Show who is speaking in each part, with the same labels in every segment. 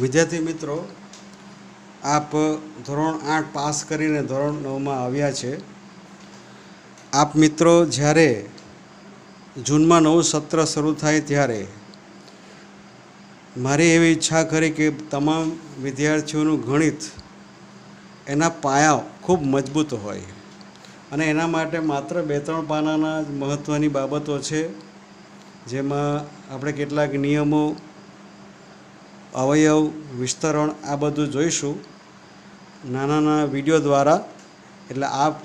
Speaker 1: વિદ્યાર્થી મિત્રો, આપ ધોરણ 8 પાસ કરીને ધોરણ 9માં આવ્યા છે. આપ મિત્રો જ્યારે જૂનમાં નવું સત્ર શરૂ થાય ત્યારે મારી એવી ઈચ્છા કરી કે તમામ વિદ્યાર્થીઓનું ગણિત એના પાયા ખૂબ મજબૂત હોય અને એના માટે માત્ર 2-3 પાનાના જ મહત્ત્વની બાબતો છે, જેમાં આપણે કેટલાક નિયમો, અવયવ, વિસ્તરણ આ બધું જોઈશું નાના નાના વિડીયો દ્વારા. એટલે આપ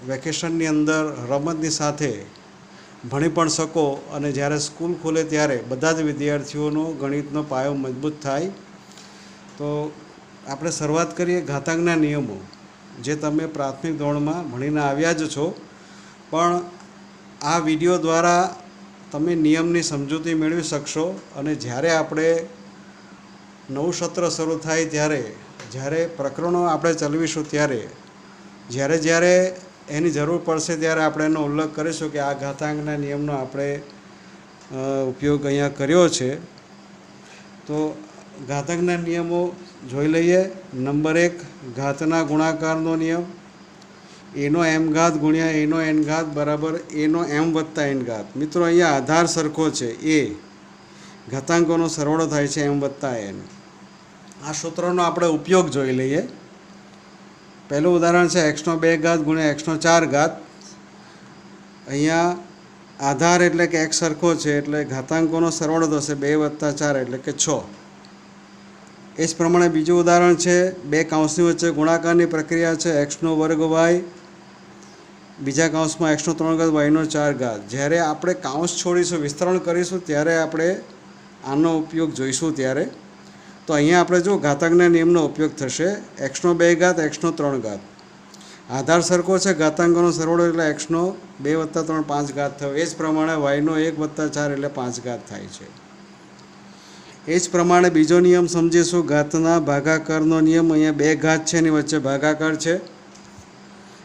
Speaker 1: વેકેશનની અંદર રમતની સાથે ભણી પણ શકો અને જ્યારે સ્કૂલ ખુલે ત્યારે બધા જ વિદ્યાર્થીઓનો ગણિતનો પાયો મજબૂત થાય. તો આપણે શરૂઆત કરીએ ઘાતાંકના નિયમો, જે તમે પ્રાથમિક ધોરણમાં ભણીને આવ્યા જ છો, પણ આ વિડીયો દ્વારા તમે નિયમની સમજૂતી મેળવી શકશો. અને જ્યારે આપણે નવું સત્ર શરૂ થાય ત્યારે જ્યારે પ્રકરણો આપણે ચલાવીશું ત્યારે જ્યારે એની જરૂર પડશે ત્યારે આપણે એનો ઉલ્લેખ કરીશું કે આ ઘાતાંકના નિયમનો આપણે ઉપયોગ અહીંયા કર્યો છે. તો ઘાતાંકના નિયમો જોઈ લઈએ. નંબર 1, ઘાતના ગુણાકારનો નિયમ. એનો એમ ઘાત ગુણ્યા એનો એન ઘાત બરાબર એનો એમ વત્તા એન ઘાત. મિત્રો, અહીંયા આધાર સરખો છે. એ ઘાતાંકોનો સરવાળો થાય છે એમ વત્તા એન. આ સૂત્રનો આપણે ઉપયોગ જોઈ લઈએ. પહેલું ઉદાહરણ છે x નો 2 ઘાત ગુણ્યા x નો 4 ઘાત. અહીંયા આધાર એટલે કે x સરખો છે એટલે ઘાતાંકોનો સરવાળો થશે 2 વત્તા 4 એટલે કે 6. એ જ પ્રમાણે બીજું ઉદાહરણ છે, બે કૌંસની વચ્ચે ગુણાકારની પ્રક્રિયા છે. x નો વર્ગ y, બીજા કૌંસમાં x નો 3 ઘાત y નો 4 ઘાત. જ્યારે આપણે કૌંસ છોડીશું, વિસ્તરણ કરીશું ત્યારે આપણે આનો ઉપયોગ જોઈશું. ત્યારે તો અહીંયા આપણે જો ઘાતાંકના નિયમનો ઉપયોગ થશે. x નો 2 ઘાત x નો 3 ઘાત. આધાર સરખો છે, ઘાતાંકોનો સરવાળો એટલે x નો 2 વત્તા 3 5 ઘાત થયો. એ જ પ્રમાણે y નો 1 વત્તા 4 એટલે 5 ઘાત થાય છે. એ જ પ્રમાણે બીજો નિયમ સમજીશું, ઘાતના ભાગાકારનો નિયમ. અહીંયા 2 ઘાત છે, એની વચ્ચે ભાગાકાર છે.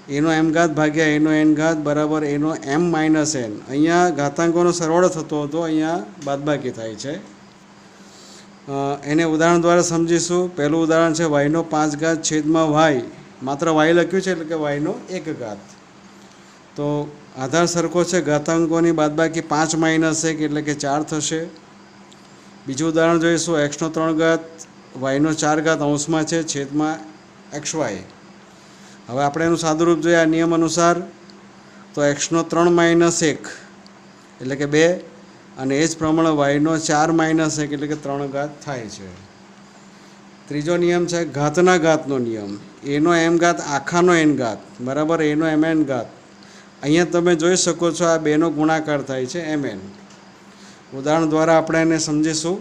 Speaker 1: એનો એમ ઘાત ભાગ્યા એનો એન ઘાત બરાબર એનો એમ માઇનસ એન. અહીંયા ઘાતાંકોનો સરવાળો થતો હતો, અહીંયા બાદબાકી થાય છે. એને ઉદાહરણ દ્વારા સમજીશું. પહેલું ઉદાહરણ છે y નો 5 ઘાત છેદમાં y. માત્ર y લખ્યું છે એટલે કે y નો 1 ઘાત. તો આધાર સરખો છે, ઘાતાંકોની બાદબાકી 5 માઇનસ 1 એટલે કે 4 થશે. બીજું ઉદાહરણ જોઈશું, x નો 3 ઘાત y નો 4 ઘાત અંશમાં છે છેદમાં xy. હવે આપણે એનું સાદુરૂપ જોઈએ આ નિયમ અનુસાર. તો x નો 3 માઇનસ 1 એટલે કે 2 અને એ જ પ્રમાણે y નો 4 માઇનસ 1 એટલે કે 3 ઘાત થાય છે. ત્રીજો નિયમ છે ઘાતના ઘાતનો નિયમ. એનો એમ ઘાત આખાનો એન ઘાત બરાબર એનો એમ એન ઘાત. અહીંયા તમે જોઈ શકો છો આ બેનો ગુણાકાર થાય છે mn. ઉદાહરણ દ્વારા આપણે એને સમજીશું.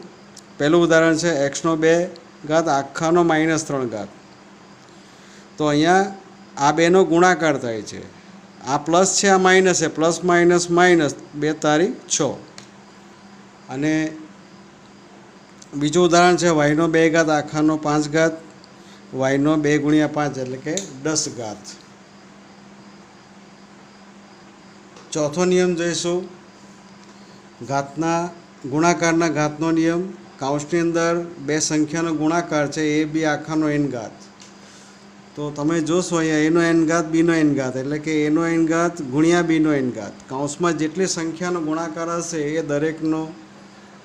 Speaker 1: પહેલું ઉદાહરણ છે x નો 2 ઘાત આખાનો માઇનસ 3 ઘાત. તો અહીંયા આ બેનો ગુણાકાર થાય છે. આ પ્લસ છે, આ માઇનસ છે. પ્લસ માઇનસ માઇનસ 2 તારી 6. અને બીજું ઉદાહરણ છે y નો 2 ઘાત આખાનો 5 ઘાત y નો 2 ગુણ્યા 5 એટલે કે 10 ઘાત. ચોથો નિયમ જોઈશું, ઘાતના ગુણાકારના ઘાતનો નિયમ. કૌંસની અંદર બે સંખ્યાનો ગુણાકાર છે a b આખાનો n ઘાત. તો તમે જોશો અહીંયા એનો n ઘાત બીનો n ઘાત એટલે કે એનો n ઘાત ગુણ્યા બીનો n ઘાત. કૌંસમાં જેટલી સંખ્યાનો ગુણાકાર હશે એ દરેકનો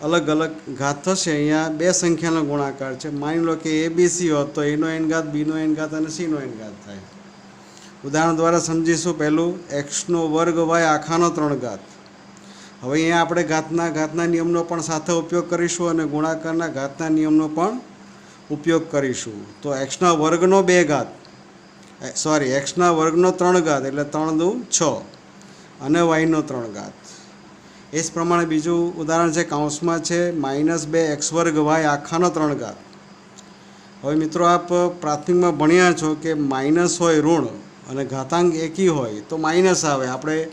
Speaker 1: અલગ અલગ ઘાત થશે. અહીંયા બે સંખ્યાનો ગુણાકાર છે. માની લો કે a b c હોત તો એનો n ઘાત બીનો n ઘાત અને cનો n ઘાત થાય. ઉદાહરણ દ્વારા સમજીશું. પહેલું x નો વર્ગ y આખાનો 3 ઘાત. હવે અહીંયા આપણે ઘાતના નિયમનો પણ સાથે ઉપયોગ કરીશું અને ગુણાકારના ઘાતના નિયમનો પણ ઉપયોગ કરીશું. તો xના વર્ગનો 2 ઘાત xના વર્ગનો 3 ઘાત એટલે 3 દુ 6 અને y નો 3 ઘાત. એ જ પ્રમાણે બીજું ઉદાહરણ છે, કૌંસમાં છે -2 x વર્ગ y આખાનો 3 ઘાત. હવે મિત્રો, આપ પ્રાથમિકમાં ભણ્યા છો કે માઇનસ હોય ઋણ અને ઘાતાંક એકી હોય તો માઇનસ આવે. આપણે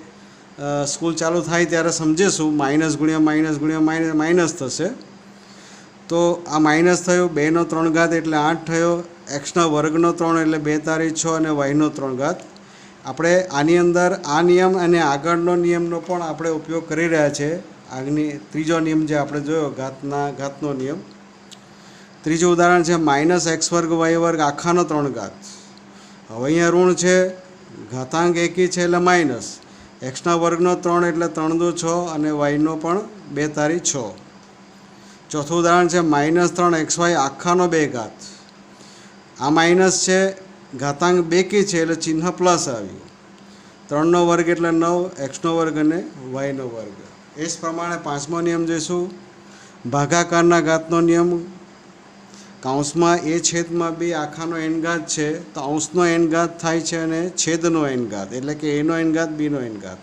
Speaker 1: સ્કૂલ ચાલુ થાય ત્યારે સમજીશું. માઇનસ ગુણ્યા માઇનસ ગુણ્યા માઇનસ માઇનસ થશે. તો આ માઇનસ થયું. 2 નો 3 ઘાત એટલે 8 થયો. એક્સના વર્ગનો 3 એટલે 2 તારી 6 અને y નો 3 ઘાત. આપણે આની અંદર આ નિયમ અને આગળનો નિયમનો પણ આપણે ઉપયોગ કરી રહ્યા છે. આગળની ત્રીજો નિયમ જે આપણે જોયો ઘાતનો નિયમ. ત્રીજું ઉદાહરણ છે -x² y² આખાનો 3 ઘાત. હવે અહીંયા ઋણ છે, ઘાતાંક એકી છે એટલે માઇનસ, એક્સના વર્ગનો 3 એટલે 3 દુ 6 અને વાયનો પણ 2 તારી 6. ચોથું ઉદાહરણ છે -3xy આખાનો 2 ઘાત. આ માઇનસ છે, ઘાતાંક બેકી છે એટલે ચિહ્ન પ્લસ આવ્યું. 3નો વર્ગ એટલે 9, એક્સનો વર્ગ અને વાયનો વર્ગ. એ જ પ્રમાણે પાંચમો નિયમ જોઈશું, ભાગાકારના ઘાતનો નિયમ. કૌંસમાં a છેદમાં b આખાનો n ઘાત છે તો અંશનો n ઘાત થાય છે અને છેદનો n ઘાત એટલે કે a નો n ઘાત b નો n ઘાત.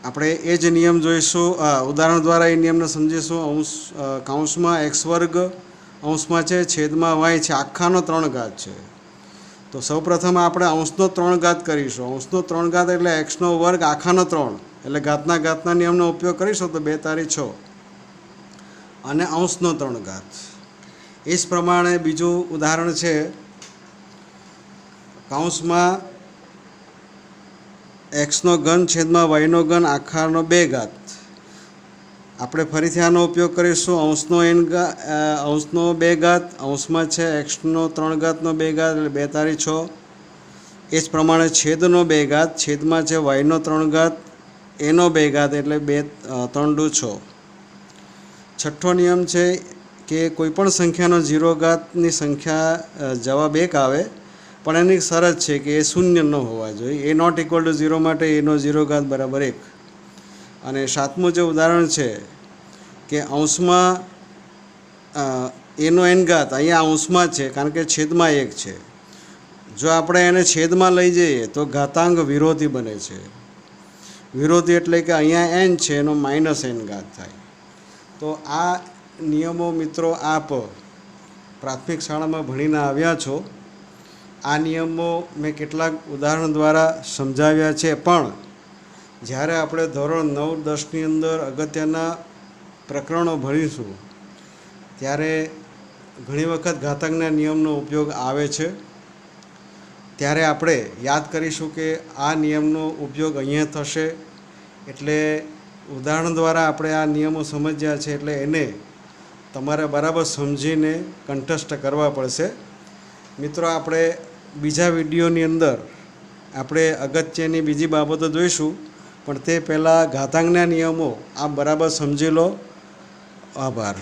Speaker 1: આપણે એ જ નિયમ જોઈશું, ઉદાહરણ દ્વારા એ નિયમને સમજીશું. કૌંસમાં x² અંશમાં છે, છેદમાં y છે, આખાનો 3 ઘાત છે. તો સૌપ્રથમ આપણે અંશનો 3 ઘાત કરીશું. અંશનો 3 ઘાત એટલે એક્સનો વર્ગ આખાનો 3 એટલે ઘાતના નિયમનો ઉપયોગ કરીશું તો 2 તારી 6 અને અંશનો 3 ઘાત. એ જ પ્રમાણે બીજું ઉદાહરણ છે, કૌંસમાં એક્સનો ઘન છેદમાં વાયનો ઘન આખાનો 2 ઘાત. આપણે ફરીથી આનો ઉપયોગ કરીશું. અંશનો 2 ઘાત, અંશમાં છે એક્સનો 3 ઘાતનો 2 ઘાત એટલે 2 તારી 6. એ જ પ્રમાણે છેદનો 2 ઘાત, છેદમાં છે વાયનો 3 ઘાત એનો 2 ઘાત એટલે 3 દુ 6. છઠ્ઠો નિયમ છે કે કોઈપણ સંખ્યાનો 0 ઘાતની સંખ્યા જવાબ 1 આવે, પણ એની શરત છે કે એ શૂન્ય ન હોવા જોઈએ. a ≠ 0 માટે એનો 0 ઘાત બરાબર 1. અને સાતમું જે ઉદાહરણ છે કે અંશમાં એનો n ઘાત, અહીંયા અંશમાં છે કારણ કે છેદમાં 1 છે. જો આપણે એને છેદમાં લઈ જઈએ તો ઘાતાંક વિરોધી બને છે. વિરોધી એટલે કે અહીંયા n છે એનો -n ઘાત થાય. તો આ નિયમો મિત્રો આપ પ્રાથમિક શાળામાં ભણીને આવ્યા છો. આ નિયમો મેં કેટલાક ઉદાહરણ દ્વારા સમજાવ્યા છે, પણ જ્યારે આપણે ધોરણ 9, 10ની અંદર અગત્યના પ્રકરણો ભણીશું ત્યારે ઘણી વખત ઘાતાંકના નિયમનો ઉપયોગ આવે છે. ત્યારે આપણે યાદ કરીશું કે આ નિયમનો ઉપયોગ અહીંયા થશે. એટલે ઉદાહરણ દ્વારા આપણે આ નિયમો સમજ્યા છે એટલે એને તમારે બરાબર સમજીને કંઠસ્થ કરવા પડશે. મિત્રો, આપણે બીજા વિડીયોની અંદર આપણે અગત્યની બીજી બાબતો જોઈશું, પણ તે પહેલાં ઘાતાંકના નિયમો આપ બરાબર સમજી લો. આભાર.